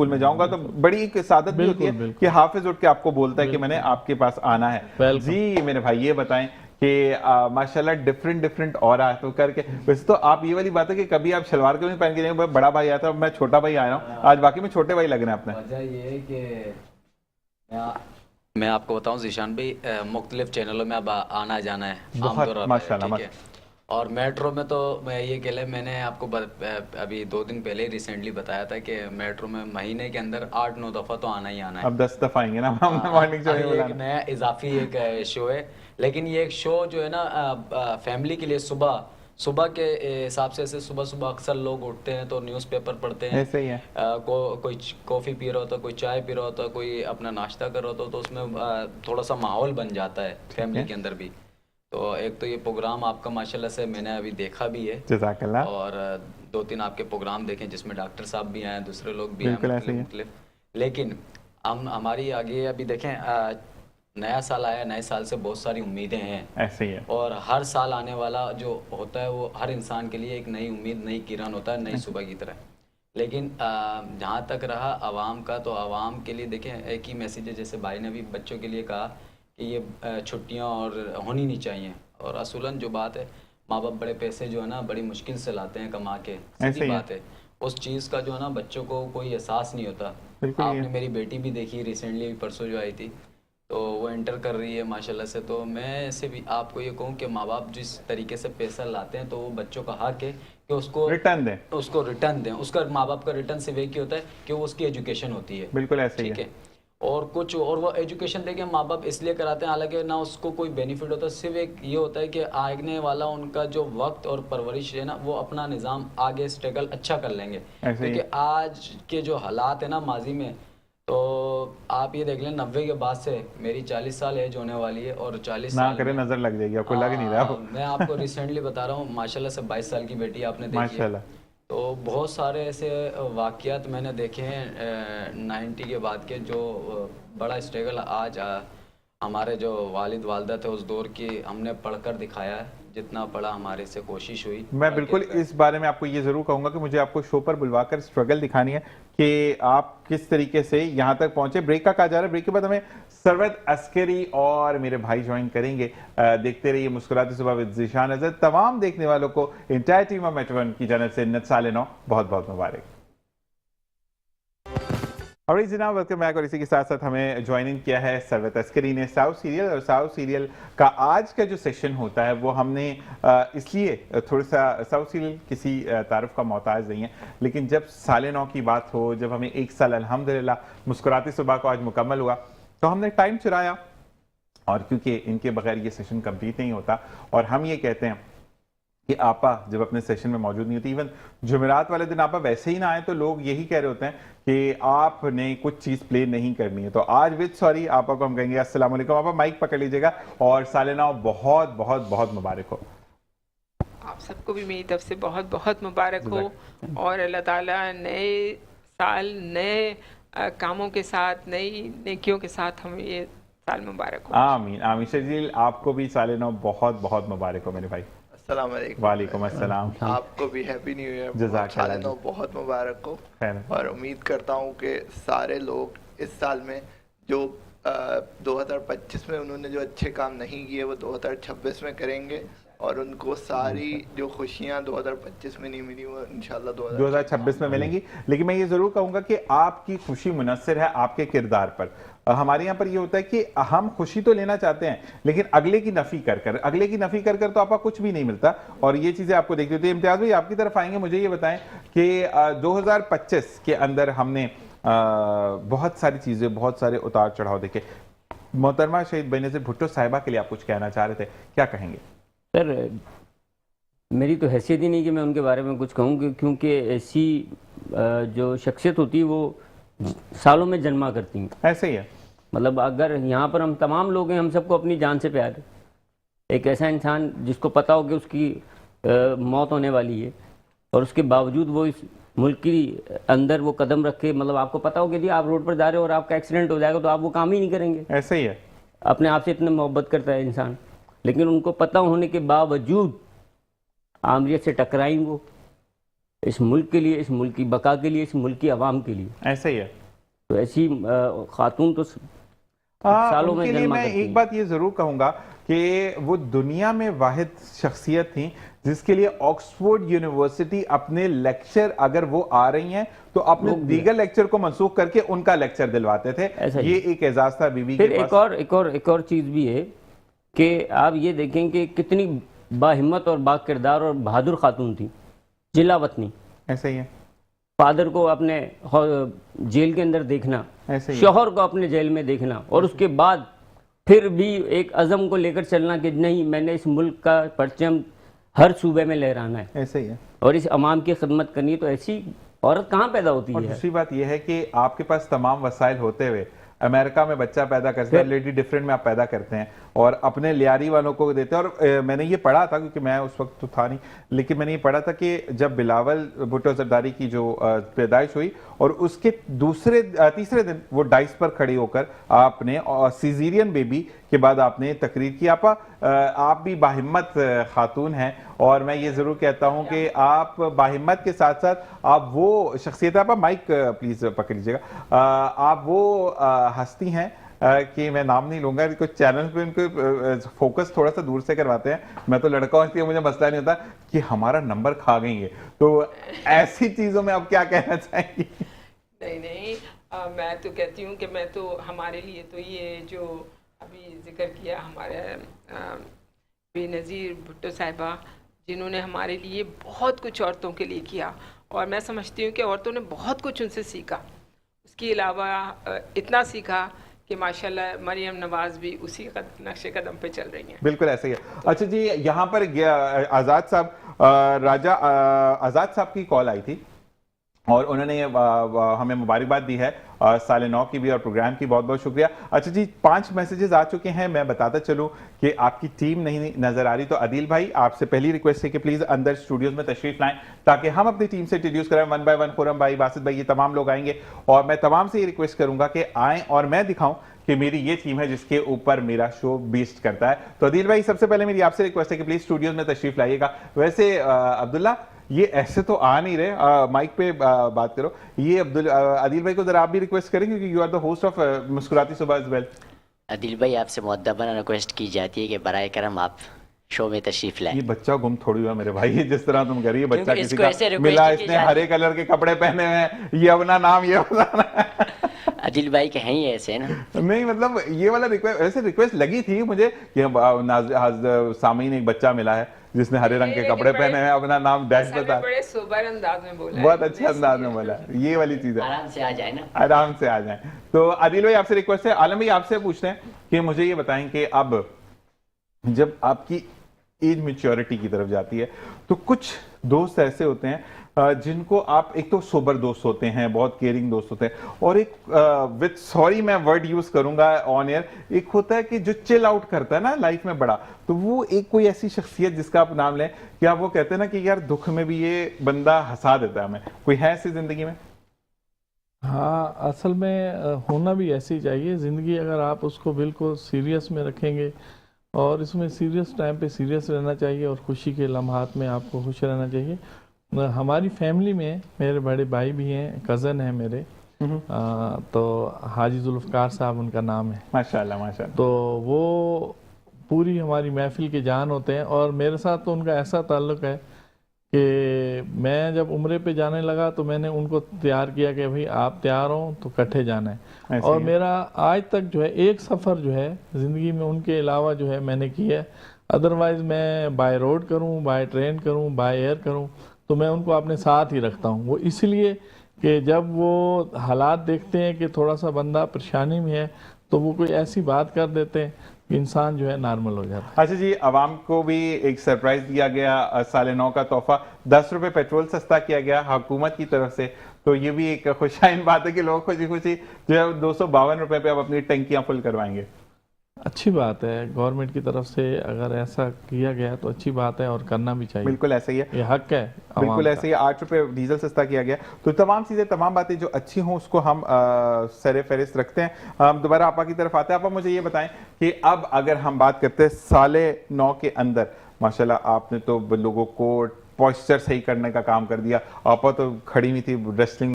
School में जाऊंगा तो बड़ी एक सादत भी होती है कि हाफिज उठ के आपको बोलता है कि मैंने आपके पास आना है। जी मेरे भाई ये बताएं कि माशाल्लाह डिफरेंट और तो करके, वैसे तो आप ये वाली बात है कि कभी आप शलवार कमीज पहन के नहीं, बड़ा भाई आया था मैं छोटा भाई आया हूँ, आज बाकी में छोटे भाई लग रहे हैं अपने। वजह ये है कि मैं आपको बताऊं जीशान भाई, मुख्तलिफ चैनलों में अब आना जाना है आमतौर पर, ठीक है। और मेट्रो में तो मैं ये कह ले, मैंने आपको अभी 2 दिन पहले ही रिसेंटली बताया था कि मेट्रो में महीने के अंदर 8-9 दफ़ा तो आना ही आना है। अब 10 दफ़ा आएंगे ना मॉर्निंग शो में। एक नया इजाफी एक शो है, लेकिन ये एक शो जो है ना फैमिली के लिए सुबह के हिसाब से, ऐसे सुबह सुबह अक्सर लोग उठते हैं तो न्यूज़पेपर पढ़ते हैं, ऐसे ही है। कोई कॉफ़ी पी रहा होता, कोई चाय पी रहा होता, कोई अपना नाश्ता कर रहा होता, तो उसमें थोड़ा सा माहौल बन जाता है फैमिली के अंदर भी। तो एक तो ये प्रोग्राम आपका माशाल्लाह से मैंने अभी देखा भी है, जज़ाकल्लाह, और 2-3 आपके प्रोग्राम देखे जिसमें डॉक्टर साहब भी आए, दूसरे लोग भी आए मुख्तलिफ। लेकिन हम हमारी आगे अभी देखें, नया साल आया, नए साल से बहुत सारी उम्मीदें हैं, ऐसे ही है। और हर साल आने वाला जो होता है वो हर इंसान के लिए एक नई उम्मीद, नई किरण होता है, नई सुबह की तरह। लेकिन जहाँ तक रहा आवाम का, तो आवाम के लिए देखें एक ही मैसेज है, जैसे भाई ने भी बच्चों के लिए कहा कि ये छुट्टियाँ और होनी नहीं चाहिए, और असूलन जो बात है, माँ बाप बड़े पैसे जो है ना बड़ी मुश्किल से लाते हैं कमा के, सीधी बात है, उस चीज़ का जो है ना बच्चों को कोई एहसास नहीं होता। आपने मेरी बेटी भी देखी रिसेंटली, परसों जो आई थी, तो वो इंटर कर रही है माशाल्लाह से। तो मैं ऐसे भी आपको ये कहूँ कि माँ बाप जिस तरीके से पैसा लाते हैं, तो वो बच्चों का हक है कि उसको रिटर्न दें। उसका माँ बाप का रिटर्न सिर्फ एक ही होता है कि वो उसकी एजुकेशन होती है, बिल्कुल ऐसे ही है। और कुछ और वो एजुकेशन देके माँ बाप इसलिए कराते हैं, हालांकि ना उसको कोई बेनिफिट होता है, सिर्फ एक ये होता है कि आगने वाला उनका जो वक्त और परवरिश है ना, वो अपना निज़ाम आगे स्ट्रगल अच्छा कर लेंगे। क्योंकि आज के जो हालात है ना माजी में, तो आप ये देख लें 90 के बाद से मेरी 40 साल एज होने वाली है, और 40 ना करे नजर लग जाएगी आपको, लग नहीं रहा। मैं आपको रिसेंटली बता रहा हूँ, माशाल्लाह से 22 साल की बेटी आपने देखी है, तो बहुत सारे ऐसे वाक़यात मैंने देखे हैं 90 के बाद के, जो बड़ा स्ट्रगल आज हमारे जो वालिद वालदा थे उस दौर की, हमने पढ़कर दिखाया है जितना पढ़ा हमारे से कोशिश हुई। मैं बिल्कुल इस बारे में आपको ये ज़रूर कहूँगा कि मुझे आपको शो पर बुलवाकर स्ट्रगल दिखानी है कि आप किस तरीके से यहाँ तक पहुँचे। ब्रेक का कहा जा रहा है, ब्रेक के बाद हमें सरवत अस्करी और मेरे भाई ज्वाइन करेंगे। देखते रहिए मुस्कुराती सुबह विद ज़ीशान अज़हर। तमाम देखने वालों को entire team of metro one की जानब से साल नौ बहुत बहुत मुबारक। और जनाब वेलकम बैक। और इसी के साथ साथ हमें ज्वाइनिंग किया है सरवत अस्करी ने साउथ सीरियल, और साउथ सीरियल का आज का जो सेशन होता है वो हमने इसलिए थोड़ा सा, साउथ सीरियल किसी तारुफ का मोहताज नहीं है, लेकिन जब साल नौ की बात हो, जब हमें 1 साल अल्हम्दुलिल्लाह मुस्कुराती सुबह को आज मुकम्मल हुआ, तो हमने टाइम चुराया, और क्योंकि इनके बगैर ये सेशन कंप्लीट नहीं होता, और हम ये कहते हैं कि आपा जब अपने सेशन में मौजूद नहीं होती, इवन जुमेरात वाले दिन आपा वैसे ही ना आए, तो लोग यही कह रहे होते हैं कि आपने कुछ चीज़ प्ले नहीं करनी है। तो आज विद सॉरी आपा को हम कहेंगे अस्सलाम वालेकुम। आपा माइक पकड़ लीजिएगा, और साल नौ बहुत बहुत बहुत मुबारक हो। आप सबको भी मेरी तरफ से बहुत बहुत मुबारक हो, और अल्लाह ताला नए साल नए कामों के साथ, नई नेकियों के साथ हमें ये साल मुबारक हो। आमीन आमीन। शजील आपको भी साल नौ बहुत बहुत मुबारक हो मेरे भाई। वालेकुम अस्सलाम। आपको भी हैप्पी न्यू ईयर, साल नौ बहुत मुबारक हो, और उम्मीद करता हूँ कि सारे लोग इस साल में जो 2025 में उन्होंने जो अच्छे काम नहीं किए वो 2026 में करेंगे, और उनको सारी जो खुशियाँ 2025 में नहीं मिली वो इंशाल्लाह 2026 में मिलेंगी। लेकिन मैं ये ज़रूर कहूँगा कि आपकी खुशी मुनस्सिर है आपके किरदार पर। हमारे यहाँ पर ये होता है कि हम खुशी तो लेना चाहते हैं, लेकिन अगले की नफ़ी कर कर तो आपका कुछ भी नहीं मिलता, और ये चीज़ें आपको देखती होती है। इम्तियाज़ भाई आपकी तरफ आएंगे, मुझे ये बताएं कि 2025 के अंदर हमने बहुत सारी चीज़ें, बहुत सारे उतार चढ़ाव देखे। मोहतरमा शहीद बेनज़ीर भुट्टो साहिबा के लिए आप कुछ कहना चाह रहे थे, क्या कहेंगे? सर मेरी तो हैसियत ही नहीं कि मैं उनके बारे में कुछ कहूँ, क्योंकि ऐसी जो शख्सियत होती है वो सालों में जन्मा करती हैं। ऐसे ही है, मतलब अगर यहाँ पर हम तमाम लोग हैं, हम सबको अपनी जान से प्यार है। एक ऐसा इंसान जिसको पता हो कि उसकी मौत होने वाली है, और उसके बावजूद वो इस मुल्क की अंदर वो कदम रखे, मतलब आपको पता हो कि जी आप रोड पर जा रहे हो और आपका एक्सीडेंट हो जाएगा, तो आप वो काम ही नहीं करेंगे। ऐसे ही है, अपने आप से इतने मोहब्बत करता है इंसान, लेकिन उनको पता होने के बावजूद आमरीत से टकराई वो, इस मुल्क के लिए, इस मुल्क की बका के लिए, इस मुल्क की आवाम के लिए। ऐसा ही है। तो ऐसी खातून तो सालों में उनके लिए जन्मा मैं करती एक हैं। बात ये जरूर कहूंगा कि वो दुनिया में वाहिद शख्सियत थी जिसके लिए ऑक्सफोर्ड यूनिवर्सिटी अपने लेक्चर, अगर वो आ रही हैं तो अपने दीगर लेक्चर को मनसूख करके उनका लेक्चर दिलवाते थे। ऐसा ही। ये एक एजाज था बीबी फिर के एक पास। और चीज़ भी है कि आप ये देखें कि कितनी बाहिम्मत और बाकिरदार और बहादुर खातून थी, जिला वतनी। ऐसा ही है। फादर को अपने जेल के अंदर देखना, ऐसे ही है। शौहर को अपने जेल में देखना, और उसके बाद फिर भी एक अज़म को लेकर चलना कि नहीं, मैंने इस मुल्क का परचम हर सूबे में लहराना है ऐसे ही है। और इस अवाम की खिदमत करनी है। तो ऐसी औरत कहाँ पैदा होती और है? दूसरी बात यह है कि आपके पास तमाम वसाइल होते हुए अमेरिका में बच्चा पैदा करते हैं, लेडी डिफरेंट में आप पैदा करते हैं और अपने लियारी वालों को देते हैं। और मैंने ये पढ़ा था, क्योंकि मैं उस वक्त तो था नहीं, लेकिन मैंने ये पढ़ा था कि जब बिलावल भुट्टो जरदारी की जो पैदाइश हुई और उसके तीसरे दिन वो डाइस पर खड़ी होकर आपने सीजेरियन बेबी के बाद आपने तकरीर की। आप भी बाहिम्मत खातून हैं और मैं ये ज़रूर कहता हूं कि आप बाहिम्मत के साथ साथ आप वो शख्सियत, आप माइक प्लीज़ पकड़ लीजिएगा, आप वो हस्ती हैं कि मैं नाम नहीं लूंगा, कुछ चैनल पे उनको फोकस थोड़ा सा दूर से करवाते हैं। मैं तो लड़का हूं इसलिए मुझे मसला नहीं होता कि हमारा नंबर खा गई है। तो ऐसी चीज़ों में आप क्या कहना चाहेंगी? नहीं, मैं तो कहती हूँ कि मैं तो हमारे लिए तो ये जो अभी जिक्र किया हमारे बेनज़ीर भुट्टो साहिबा, जिन्होंने हमारे लिए बहुत कुछ औरतों के लिए किया, और मैं समझती हूँ कि औरतों ने बहुत कुछ उनसे सीखा। उसके अलावा इतना सीखा कि माशाल्लाह मरियम नवाज भी उसी नक्शे कदम पे चल रही हैं। बिल्कुल ऐसे ही है। अच्छा जी, यहाँ पर आज़ाद साहब, राजा आज़ाद साहब की कॉल आई थी और उन्होंने हमें मुबारकबाद दी है साल 9 की भी और प्रोग्राम की। बहुत बहुत शुक्रिया। अच्छा जी, 5 मैसेजेस आ चुके हैं। मैं बताता चलूं कि आपकी टीम नहीं नजर आ रही, तो अदील भाई आपसे पहली रिक्वेस्ट है कि प्लीज अंदर स्टूडियोज में तशरीफ लाएं ताकि हम अपनी टीम से इंट्रोड्यूस कराएं वन बाय वन। खुरम भाई, बासित भाई, ये तमाम लोग आएंगे और मैं तमाम से ये रिक्वेस्ट करूंगा कि आएँ और मैं दिखाऊं कि मेरी ये टीम है जिसके ऊपर मेरा शो बीस्ट करता है। तो अदील भाई, सबसे पहले मेरी आपसे रिक्वेस्ट है कि प्लीज स्टूडियोज में तशरीफ लाइएगा। वैसे अब्दुल्ला, ये ऐसे तो आ नहीं रहे, माइक पे बात करो। ये अदील भाई को जरा आप भी रिक्वेस्ट करें क्योंकि you are the host of Muskurati Subah as well. Adeel भाई, आपसे मुअद्दबन रिक्वेस्ट की जाती है कि बराए करम आप शो में तशरीफ लाएं। ये बच्चा गुम थोड़ी हुआ मेरे भाई, जिस तरह तुम करिए, बच्चा किसी इसको ऐसे का request मिला, की इसने जाती हरे कलर के कपड़े पहने हुए हैं, ये अपना नाम ये बताना अदील भाई के हैं ही ऐसे ना। नहीं मतलब ये वाला रिक्वेस्ट, ऐसे रिक्वेस्ट लगी थी मुझे कि सामीन एक बच्चा मिला है जिसने हरे रंग के कपड़े पहने हैं, अपना नाम डैश बता, बड़े सोबर अंदाज में बोला, बहुत अच्छे अंदाज में बोला। ये वाली चीज है, आराम से आ जाए ना, आराम से आ जाए। तो आदिल भाई आपसे रिक्वेस्ट है, आलम भाई आपसे पूछते हैं कि मुझे ये बताएं कि अब जब आपकी एज मेच्योरिटी की तरफ जाती है तो कुछ दोस्त ऐसे होते हैं जिनको आप, एक तो सोबर दोस्त होते हैं, बहुत केयरिंग दोस्त होते हैं, और एक विद सॉरी मैं वर्ड यूज करूंगा ऑन एयर, एक होता है कि जो चिल आउट करता है ना लाइफ में बड़ा, तो वो एक कोई ऐसी शख्सियत जिसका आप नाम लें कि आप वो कहते हैं ना कि यार दुख में भी ये बंदा हंसा देता है हमें, कोई है ऐसी जिंदगी में? हाँ, असल में होना भी ऐसे ही चाहिए ज़िंदगी। अगर आप उसको बिल्कुल सीरियस में रखेंगे और इसमें सीरियस टाइम पे सीरियस रहना चाहिए और खुशी के लम्हात में आपको खुश रहना चाहिए। हमारी फैमिली में मेरे बड़े भाई भी हैं, कज़न हैं मेरे, तो हाजी जुल्फ़कार साहब उनका नाम है, माशाल्लाह माशाल्लाह। तो वो पूरी हमारी महफिल के जान होते हैं और मेरे साथ तो उनका ऐसा ताल्लुक़ है कि मैं जब उम्रे पे जाने लगा तो मैंने उनको तैयार किया कि भाई आप तैयार हो तो इकट्ठे जाना है। और मेरा आज तक जो है एक सफ़र जो है ज़िंदगी में उनके अलावा जो है मैंने किया है, अदरवाइज़ मैं बाय रोड करूं, बाय ट्रेन करूं, बाय एयर करूं, तो मैं उनको अपने साथ ही रखता हूं। वो इसलिए कि जब वो हालात देखते हैं कि थोड़ा सा बंदा परेशानी में है तो वो कोई ऐसी बात कर देते हैं कि इंसान जो है नॉर्मल हो जाता है। अच्छा जी, आवाम को भी एक सरप्राइज दिया गया, साल 9 का तोहफा 10 रुपए पेट्रोल सस्ता किया गया हुकूमत की तरफ से, तो ये भी एक खुशाइन बात है कि लोग खुशी खुशी जो है 252 रुपए पे अब अपनी टंकियां फुल करवाएंगे। अच्छी बात है, गवर्नमेंट की तरफ से अगर ऐसा किया गया तो अच्छी बात है और करना भी चाहिए। बिल्कुल ऐसे ही है, ये हक है, बिल्कुल ऐसे ही। 8 रुपए डीजल सस्ता किया गया, तो तमाम चीजें, तमाम बातें जो अच्छी हों उसको हम सरे फहरिस्त रखते हैं। हम दोबारा आपा की तरफ आते हैं। आपा मुझे ये बताएं कि अब अगर हम बात करते हैं साल 9 के अंदर, माशाल्लाह आपने तो लोगों को पॉस्चर सही करने का काम कर दिया। आपा तो खड़ी हुई थी रेसलिंग